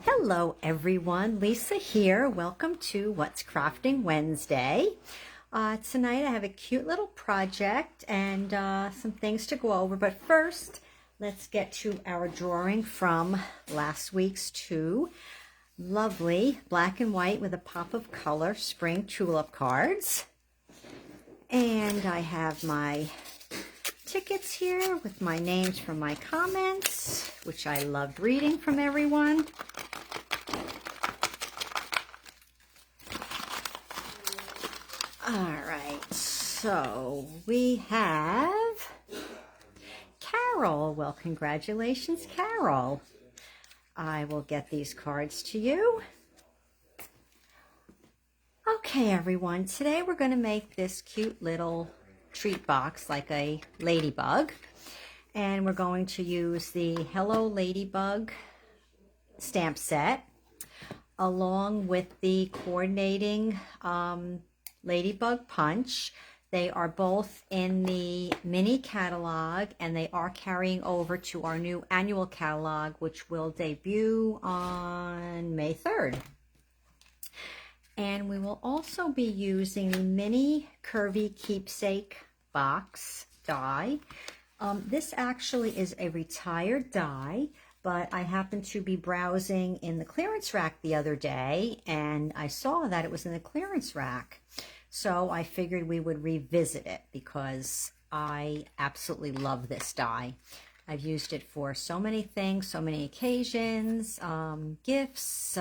Hello everyone, Lisa here. Welcome to What's Crafting Wednesday. Tonight I have a cute little project and some things to go over, but first let's get to our drawing from last week's two lovely black and white with a pop of color spring tulip cards. And I have my tickets here with my names from my comments, which I loved reading from everyone. All right, so we have Carol. Well, congratulations, Carol. I will get these cards to you. Okay, everyone, today we're going to make this cute little treat box like a ladybug. And we're going to use the Hello Ladybug stamp set along with the coordinating Ladybug punch. They are both in the mini catalog and they are carrying over to our new annual catalog, which will debut on May 3rd. And we will also be using the mini Curvy Keepsake box die. This actually is a retired die, but I happened to be browsing in the clearance rack the other day and I saw that it was in the clearance rack. So I figured we would revisit it because I absolutely love this die. I've used it for so many things, so many occasions, gifts,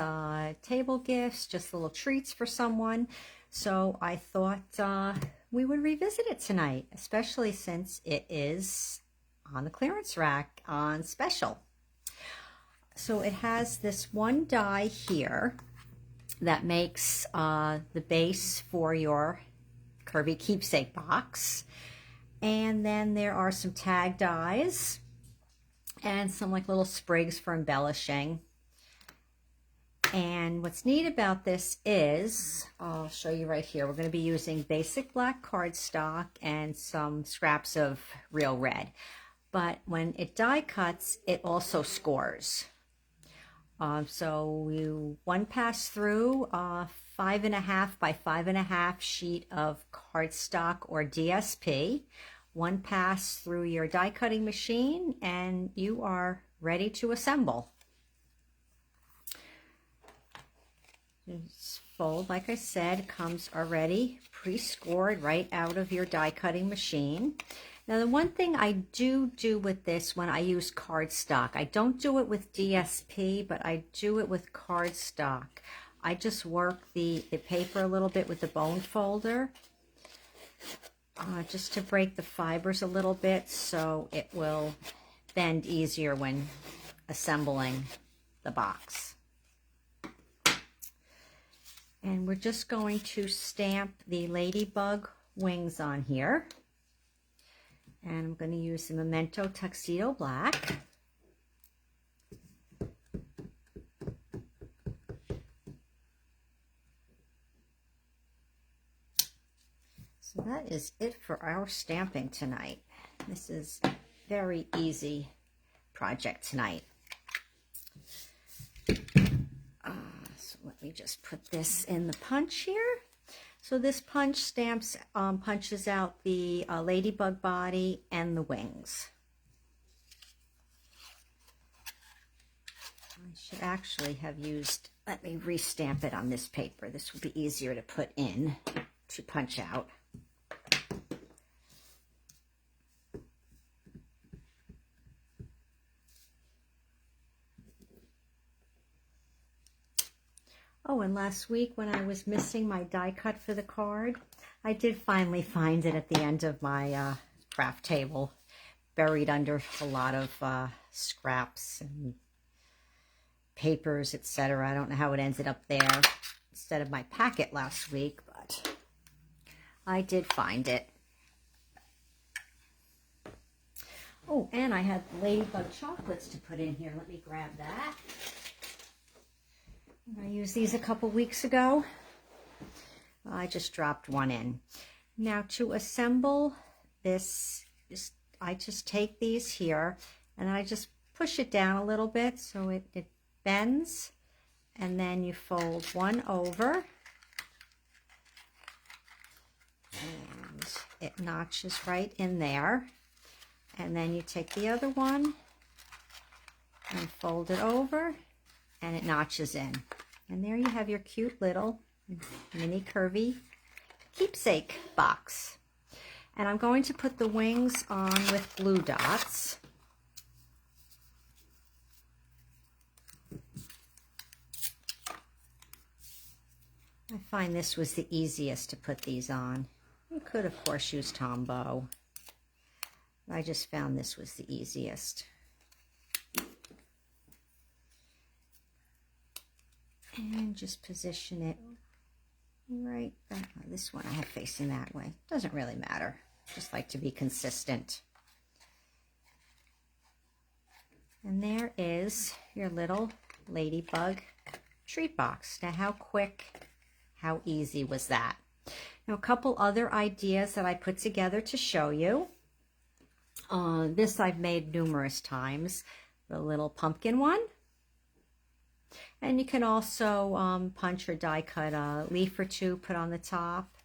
table gifts, just little treats for someone. So I thought we would revisit it tonight, especially since it is on the clearance rack on special. So it has this one die here that makes the base for your Curvy Keepsake box. And then there are some tag dies and some like little sprigs for embellishing. And what's neat about this is, I'll show you right here, we're going to be using basic black cardstock and some scraps of real red. But when it die cuts, it also scores. So you one pass through 5.5 by 5.5 sheet of cardstock or DSP, one pass through your die cutting machine, and you are ready to assemble. This fold, like I said, comes already pre-scored right out of your die cutting machine. Now, the one thing I do with this when I use cardstock, I don't do it with DSP, but I do it with cardstock. I just work the paper a little bit with the bone folder, just to break the fibers a little bit so it will bend easier when assembling the box. And we're just going to stamp the ladybug wings on here. And I'm going to use the Memento Tuxedo Black. So that is it for our stamping tonight. This is a very easy project tonight. So let me just put this in the punch here. So this punch stamps punches out the ladybug body and the wings. I should actually have used, let me restamp it on this paper. This would be easier to put in to punch out. Oh, and last week when I was missing my die cut for the card, I did finally find it at the end of my craft table, buried under a lot of scraps and papers, etc. I don't know how it ended up there instead of my packet last week, but I did find it. Oh, and I had Ladybug chocolates to put in here. Let me grab that. I used these a couple weeks ago. I just dropped one in. Now to assemble this, I just take these here and I just push it down a little bit so it bends. and then you fold one over, and it notches right in there. And then you take the other one and fold it over, and it notches in. And there you have your cute little mini curvy keepsake box. And I'm going to put the wings on with glue dots. I find this was the easiest to put these on. You could, of course, use Tombow. I just found this was the easiest. And just position it right back. This one I have facing that way. Doesn't really matter. Just like to be consistent. And there is your little Ladybug treat box. Now, how quick, how easy was that? Now, a couple other ideas that I put together to show you. This I've made numerous times. The little pumpkin one. And you can also punch or die cut a leaf or two, put on the top.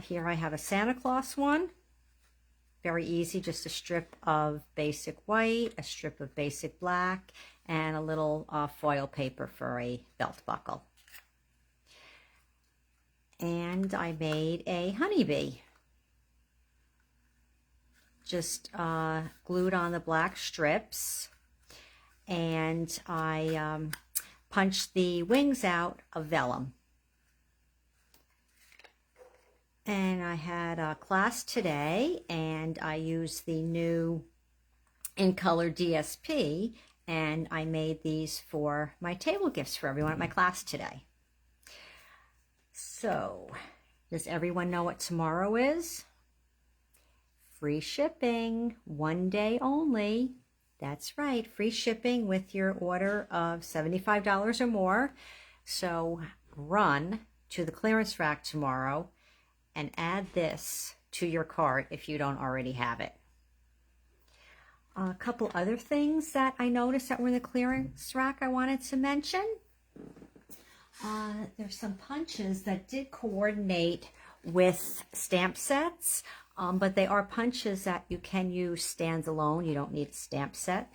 Here I have a Santa Claus one. Very easy, just a strip of basic white, a strip of basic black, and a little foil paper for a belt buckle. And I made a honeybee. Just glued on the black strips. And I punched the wings out of vellum. And I had a class today, and I used the new In Color DSP, and I made these for my table gifts for everyone at my class today. So, does everyone know what tomorrow is? Free shipping, 1 day only. That's right, free shipping with your order of $75 or more. So run to the clearance rack tomorrow and add this to your cart if you don't already have it. A couple other things that I noticed that were in the clearance rack I wanted to mention. There's some punches that did coordinate with stamp sets. But they are punches that you can use standalone. You don't need a stamp set.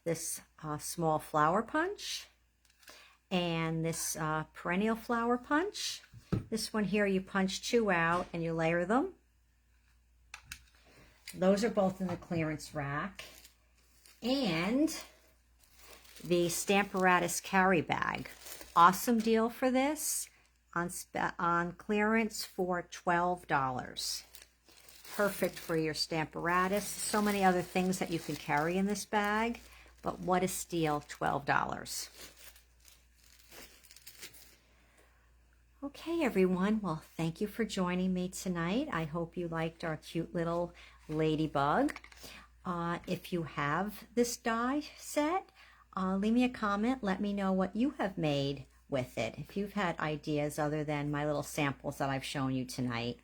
This small flower punch and this perennial flower punch. This one here, you punch two out and you layer them. Those are both in the clearance rack. And the Stamparatus carry bag. Awesome deal for this. On clearance for $12. Perfect for your Stamparatus. So many other things that you can carry in this bag, but what a steal, $12. Okay, everyone. Well, thank you for joining me tonight. I hope you liked our cute little Ladybug. If you have this die set, leave me a comment. Let me know what you have made with it, if you've had ideas other than my little samples that I've shown you tonight.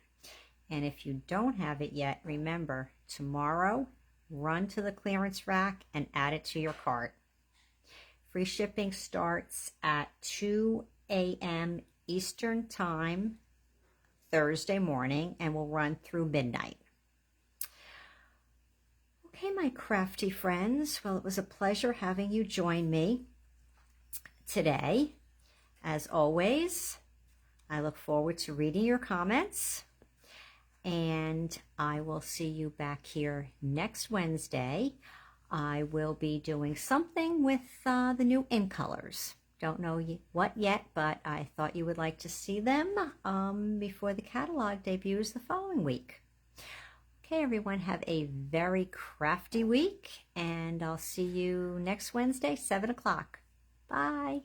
And if you don't have it yet, remember, tomorrow, run to the clearance rack and add it to your cart. Free shipping starts at 2 a.m. Eastern Time, Thursday morning, and will run through midnight. Okay, my crafty friends, well, it was a pleasure having you join me today. As always, I look forward to reading your comments, and I will see you back here next Wednesday. I will be doing something with the new In Colors. Don't know what yet, but I thought you would like to see them before the catalog debuts the following week. Okay, everyone, have a very crafty week, and I'll see you next Wednesday, 7 o'clock. Bye.